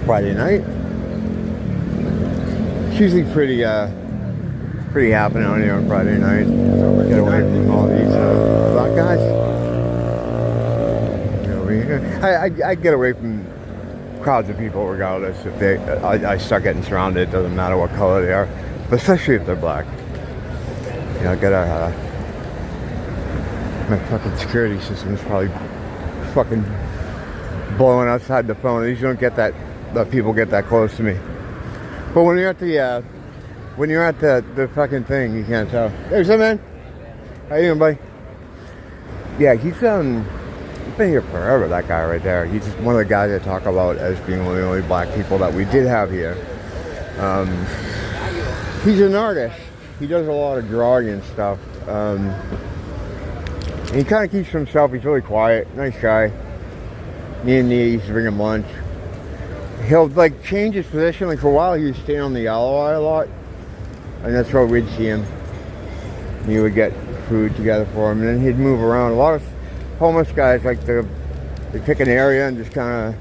Friday night. It's usually pretty happening on here on Friday night. Get away from all these black guys. I get away from crowds of people regardless. If I start getting surrounded, it doesn't matter what color they are, but especially if they're black. I gotta my fucking security system is probably fucking blowing outside the phone. At least you don't get that people get that close to me. But when you're at the fucking thing, you can't tell. Hey, what's up, man? How you doing, buddy? Yeah, he's been here forever, that guy right there. He's just one of the guys I talk about as being one of the only black people that we did have here. He's an artist. He does a lot of drawing and stuff. And he kind of keeps to himself. He's really quiet, nice guy. Me and Nia used to bring him lunch. He'll like change his position. Like for a while, he was staying on the yellow eye a lot, and that's where we'd see him. And he would get food together for him, and then he'd move around. A lot of homeless guys like they pick an area and just kind of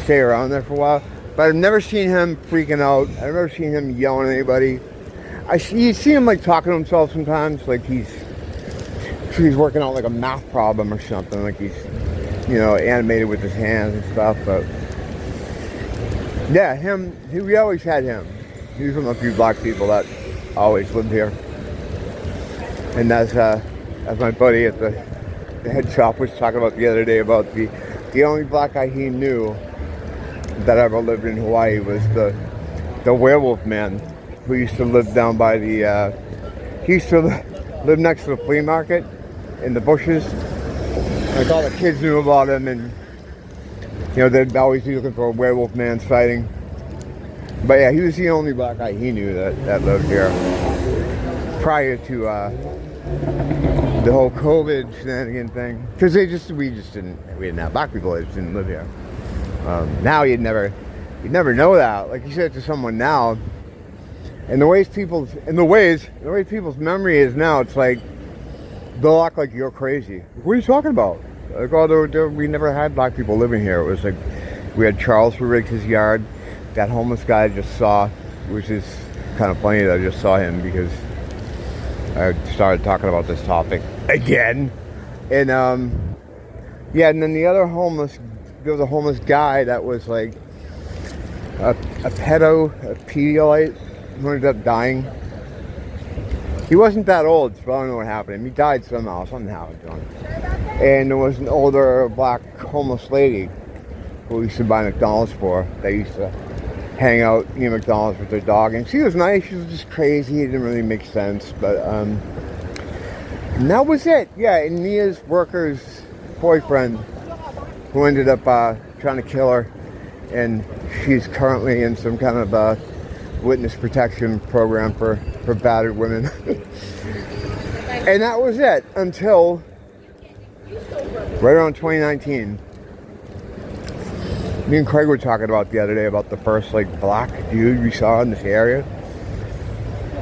stay around there for a while. But I've never seen him freaking out. I've never seen him yelling at anybody. You see him like talking to himself sometimes, like he's working out like a math problem or something, like he's animated with his hands and stuff. But yeah, we always had him. He was one of the few black people that always lived here. And as my buddy at the head shop was talking about the other day, about the only black guy he knew that ever lived in Hawaii was the werewolf man who used to live down by he used to live next to the flea market in the bushes. Like all the kids knew about him, and they'd always be looking for a werewolf man sighting. But yeah, he was the only black guy he knew that lived here prior to the whole COVID shenanigan thing. Because we didn't have black people. They just didn't live here. Now you'd never know that. Like you said to someone now, and the way people's memory is now, it's like they'll act like you're crazy. What are you talking about? Like, we never had black people living here. It was like we had Charles who rigged his yard. That homeless guy I just saw, which is kind of funny that I just saw him because I started talking about this topic again. And and then there was a homeless guy that was like a Pedialyte who ended up dying. He wasn't that old, so I don't know what happened to him. He died somehow, something happened to him. And there was an older black homeless lady who we used to buy McDonald's for. They used to hang out near McDonald's with their dog, and she was nice. She was just crazy. It didn't really make sense, but and that was it. Yeah, and Nia's worker's boyfriend, who ended up trying to kill her, and she's currently in some kind of witness protection program for battered women. And that was it until right around 2019. Me and Craig were talking about the other day about the first like black dude we saw in this area.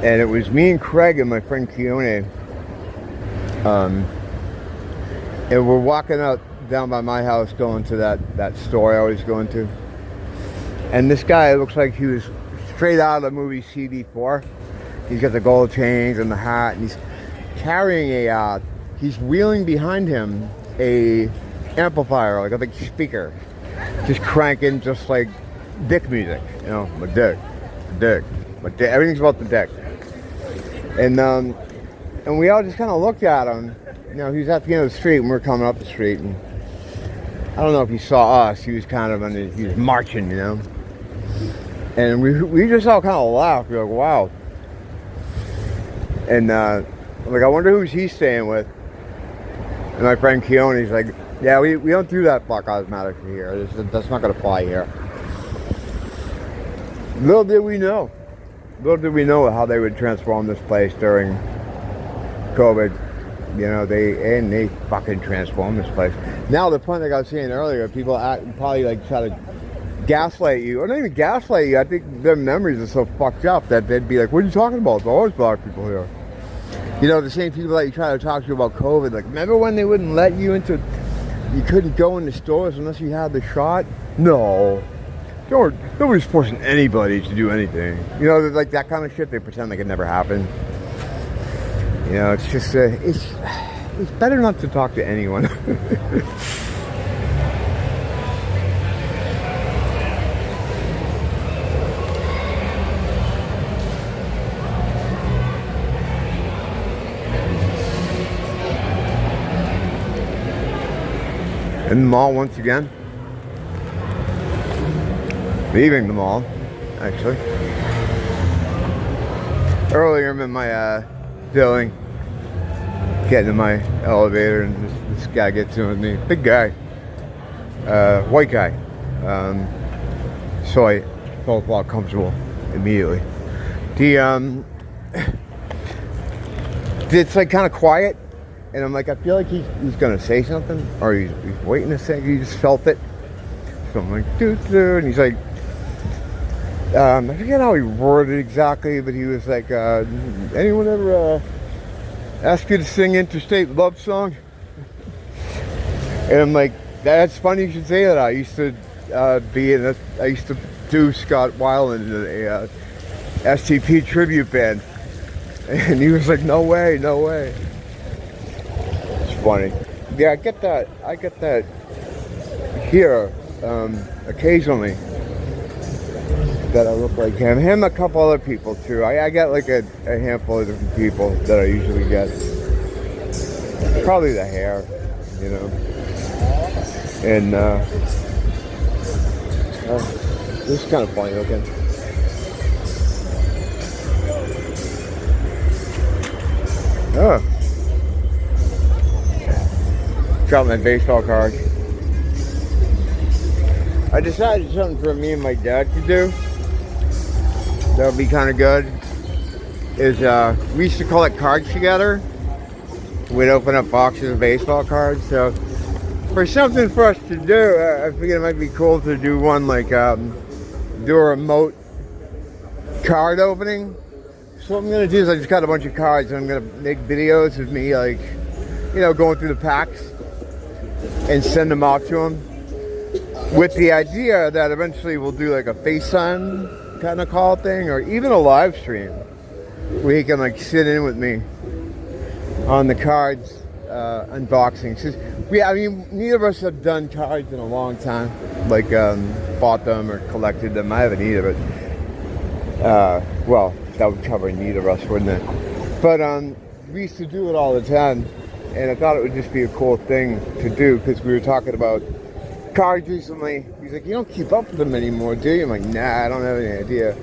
And it was me and Craig and my friend Keone. And we're walking out down by my house going to that store I always go into. And this guy looks like he was straight out of the movie CD4. He's got the gold chains and the hat, and he's carrying he's wheeling behind him a amplifier, like a big speaker. Just cranking, just like dick music, my dick, everything's about the dick. And we all just kind of looked at him. He was at the end of the street, and we were coming up the street, and I don't know if he saw us. He was kind of he was marching, and we just all kind of laughed. We were like, wow. And I'm like, I wonder who's he staying with. And my friend Keone's like, yeah, we don't do that Black Cosmetics here. That's not going to fly here. Little did we know how they would transform this place during COVID. They fucking transformed this place. Now the point like I was saying earlier, people probably like try to gaslight you, or not even gaslight you. I think their memories are so fucked up that they'd be like, what are you talking about? There's always black people here. The same people that you try to talk to about COVID, like, remember when they wouldn't let you couldn't go into stores unless you had the shot? No. Nobody's forcing anybody to do anything. You know, like that kind of shit. They pretend like it never happened. You know, it's just it's better not to talk to anyone. In the mall once again. Leaving the mall, actually. Earlier I'm in my building, getting in my elevator, and this guy gets in with me. Big guy, white guy. So I felt a lot comfortable immediately. It's like kind of quiet. And I'm like, I feel like he's gonna say something, or he's waiting to say. He just felt it. So I'm like, dude, and he's like, I forget how he worded it exactly, but he was like, anyone ever ask you to sing Interstate Love Song? And I'm like, that's funny you should say that. I used to I used to do Scott Weiland in a STP tribute band, and he was like, no way, no way. Funny. Yeah, I get that here occasionally, that I look like him and a couple other people too. I got like a handful of different people that I usually get. Probably the hair, you know. And this is kind of funny looking. Oh. Dropped my baseball card. I decided something for me and my dad to do that would be kind of good is we used to collect cards together. We'd open up boxes of baseball cards. So for something for us to do, I figured it might be cool to do one like do a remote card opening. So what I'm gonna do is I just got a bunch of cards and I'm gonna make videos of me, like, you know, going through the packs and send them out to him, with the idea that eventually we'll do like a FaceTime kind of call thing, or even a live stream where he can like sit in with me on the cards unboxing. I mean, neither of us have done cards in a long time, like bought them or collected them. I haven't either, but well, that would cover neither of us, wouldn't it? But we used to do it all the time. And I thought it would just be a cool thing to do, because we were talking about cards recently. He's like, you don't keep up with them anymore, do you? I'm like, nah, I don't have any idea.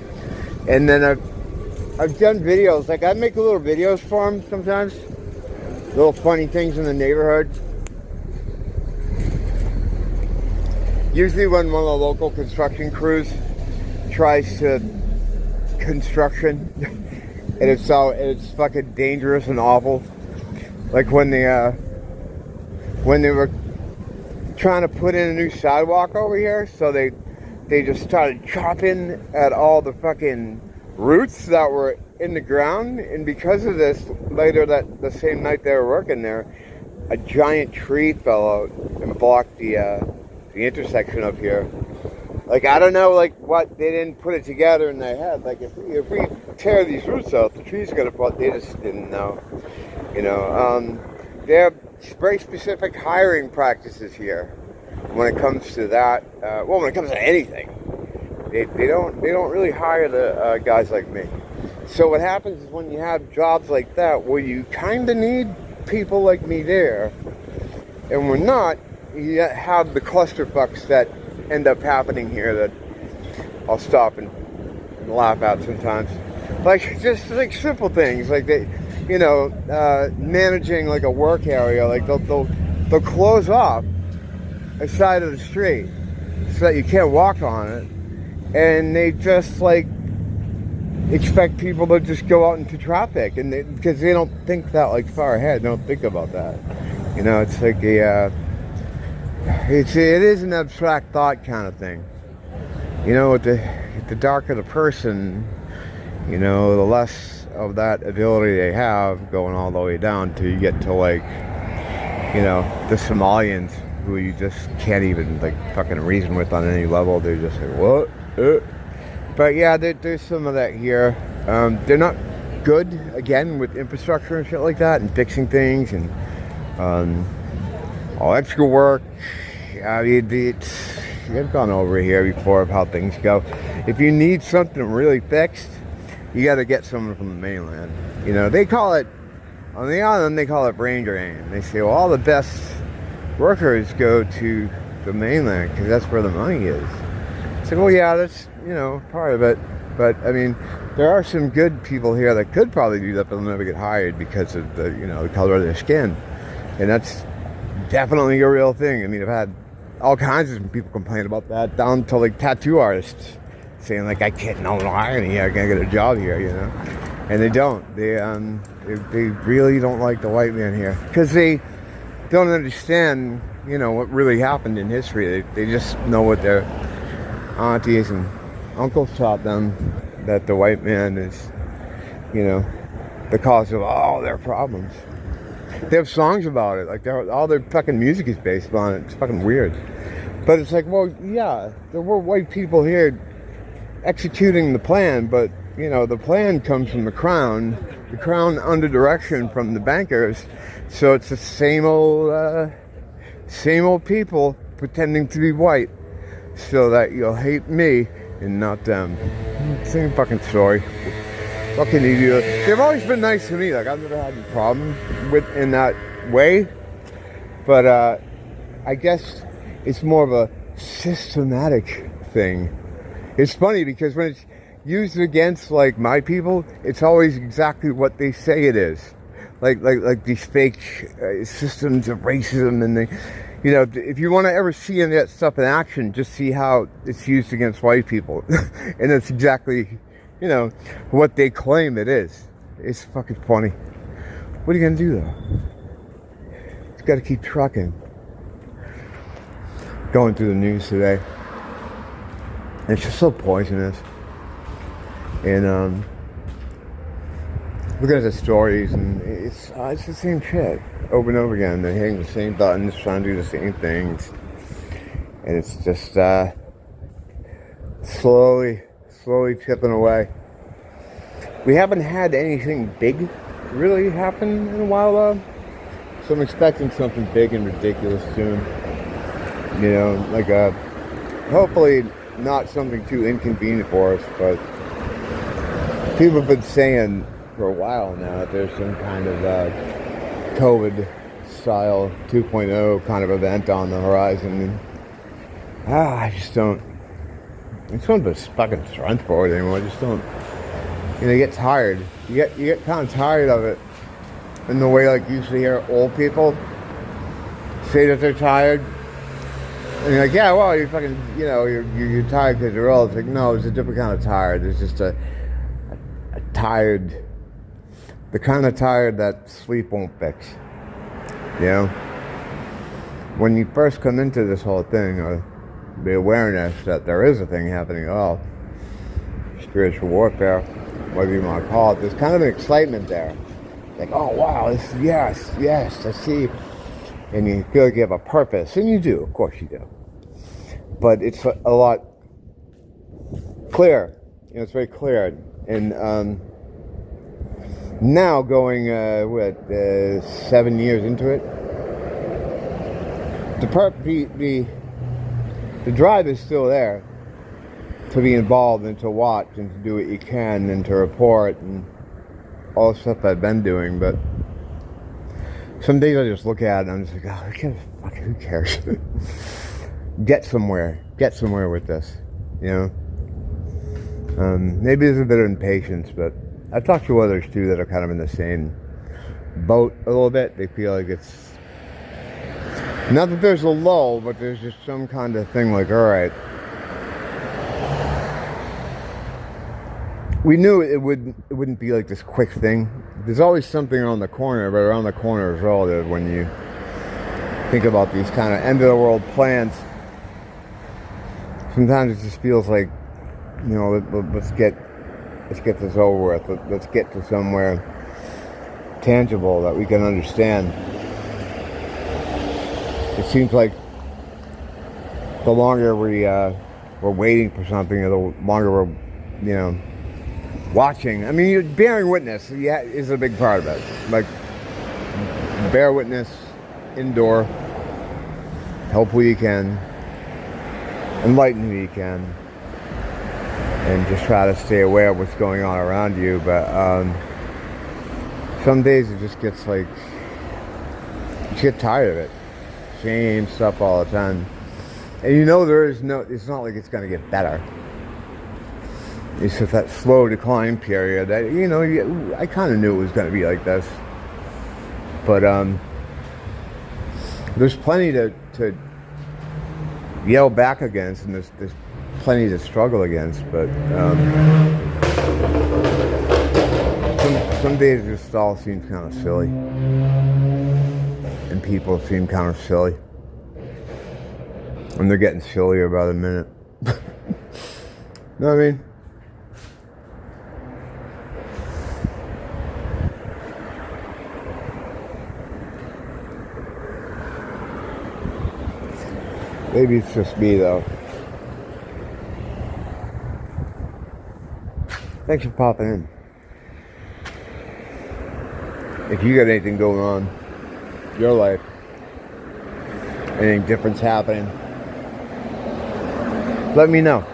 And then I've done videos. Like, I make little videos for him sometimes. Little funny things in the neighborhood. Usually when one of the local construction crews tries to construction, and it's fucking dangerous and awful. Like when they were trying to put in a new sidewalk over here, so they just started chopping at all the fucking roots that were in the ground, and because of this, later the same night they were working there, a giant tree fell out and blocked the intersection up here. Like, I don't know, like, what, they didn't put it together in their head. Like, if we tear these roots out, the tree's gonna fall. They just didn't know. You know, they have very specific hiring practices here when it comes to that. Well, when it comes to anything, they don't really hire the guys like me. So what happens is when you have jobs like that, where you kind of need people like me there, and we're not, you have the clusterfucks that end up happening here that I'll stop and laugh at sometimes. Like, just like simple things, like they, you know, managing like a work area, like they'll close off a side of the street so that you can't walk on it, and they just like expect people to just go out into traffic, and because they don't think that like far ahead, they don't think about that. You know, it's like it is an abstract thought kind of thing. You know, with the darker the person, you know, the less of that ability they have, going all the way down to you get to, like, you know, the Somalians who you just can't even like fucking reason with on any level. They're just like, what? But yeah, there's some of that here. They're not good, again, with infrastructure and shit like that, and fixing things, and electrical work. I mean, I've gone over here before of how things go. If you need something really fixed, you got to get someone from the mainland. You know, they call it, on the island, they call it brain drain. They say, well, all the best workers go to the mainland because that's where the money is. I said, well, yeah, that's, you know, part of it. But, I mean, there are some good people here that could probably do that, but they'll never get hired because of the, you know, the color of their skin. And that's definitely a real thing. I mean, I've had all kinds of people complain about that, down to, like, tattoo artists saying, like, I can't, no irony, I can't get a job here, you know? And they don't. They really don't like the white man here because they don't understand, you know, what really happened in history. They just know what their aunties and uncles taught them, that the white man is, you know, the cause of all their problems. They have songs about it, like all their fucking music is based on it. It's fucking weird. But it's like, well, yeah, there were white people here executing the plan, but, you know, the plan comes from the crown under direction from the bankers. So it's the same old people pretending to be white so that you'll hate me and not them. Same fucking story. What can you do? They've always been nice to me. Like, I've never had a problem with in that way. But I guess it's more of a systematic thing. It's funny because when it's used against, like, my people, it's always exactly what they say it is. Like these fake systems of racism, and they, you know, if you want to ever see any of that stuff in action, just see how it's used against white people. And it's exactly, you know, what they claim it is. It's fucking funny. What are you going to do, though? You got to keep trucking. Going through the news today. It's just so poisonous. And looking at the stories, and it's the same shit over and over again. They're hitting the same buttons, trying to do the same things, and it's just slowly chipping away. We haven't had anything big really happen in a while, though, so I'm expecting something big and ridiculous soon. You know, like hopefully not something too inconvenient for us, but people have been saying for a while now that there's some kind of COVID style 2.0 kind of event on the horizon. And, I just don't put a fucking strength for it anymore. I just don't, you know, you get tired. You get kind of tired of it in the way, like, you usually hear old people say that they're tired. And you're like, yeah, well, you're fucking, you know, you're tired because you're old. It's like, no, it's a different kind of tired. It's just a tired, the kind of tired that sleep won't fix. You know? When you first come into this whole thing, or the awareness that there is a thing happening at all, spiritual warfare, whatever you want to call it, there's kind of an excitement there. Like, oh, wow, yes, I see. And you feel like you have a purpose, and you do, of course you do. But it's a lot clearer. You know, it's very clear. And now going 7 years into it, the drive is still there to be involved and to watch and to do what you can and to report and all the stuff I've been doing. But some days I just look at it and I'm just like, oh, who cares? Get somewhere with this, you know. Maybe there's a bit of impatience, but I've talked to others too that are kind of in the same boat a little bit. They feel like it's not that there's a lull, but there's just some kind of thing like, all right, we knew it wouldn't be like this quick thing. There's always something around the corner, but around the corner is relative when you think about these kind of end of the world plans. Sometimes it just feels like, you know, let's get this over with. Let's get to somewhere tangible that we can understand. It seems like the longer we we're waiting for something, the longer we're, watching. I mean, bearing witness is a big part of it. Like, bear witness, indoor, help who you can, enlighten who you can, and just try to stay aware of what's going on around you. But some days it just gets like, you get tired of it. Same stuff all the time. And it's not like it's going to get better. It's just that slow decline period that, I kind of knew it was going to be like this. But there's plenty to yell back against, and there's plenty to struggle against. But some days it just all seems kind of silly. And people seem kind of silly. And they're getting sillier by the minute. Know what I mean? Maybe it's just me, though. Thanks for popping in. If you got anything going on in your life, anything different's happening, let me know.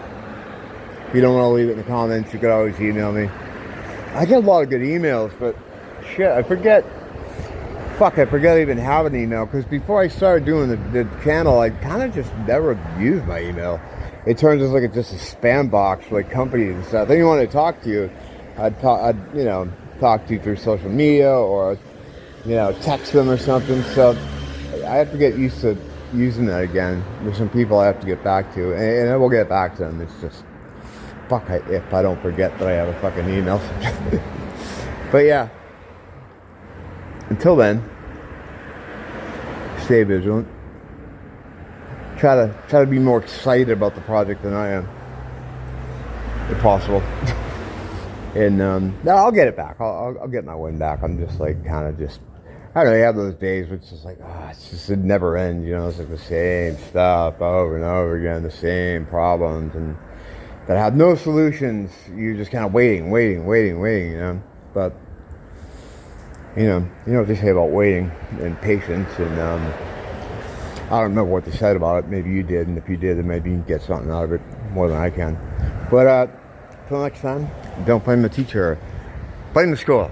If you don't want to leave it in the comments, you could always email me. I get a lot of good emails, but shit, I forget I even have an email, because before I started doing the channel, I kind of just never used my email. It turns out like it's just a spam box for like companies and stuff. If anyone wanted to talk to you, I'd talk to you through social media, or text them or something. So I have to get used to using that again. There's some people I have to get back to, and I will get back to them. It's just if I don't forget that I have a fucking email. But yeah. Until then, stay vigilant. Try to be more excited about the project than I am, if possible. And no, I'll get it back. I'll get my win back. I'm just like I don't know. I have those days where it's just like it never ends. It's like the same stuff over and over again, the same problems, and that have no solutions. You're just kind of waiting. But you know what they say about waiting and patience, and I don't remember what they said about it. Maybe you did, and if you did, then maybe you can get something out of it more than I can. But till next time, don't blame the teacher, blame the school.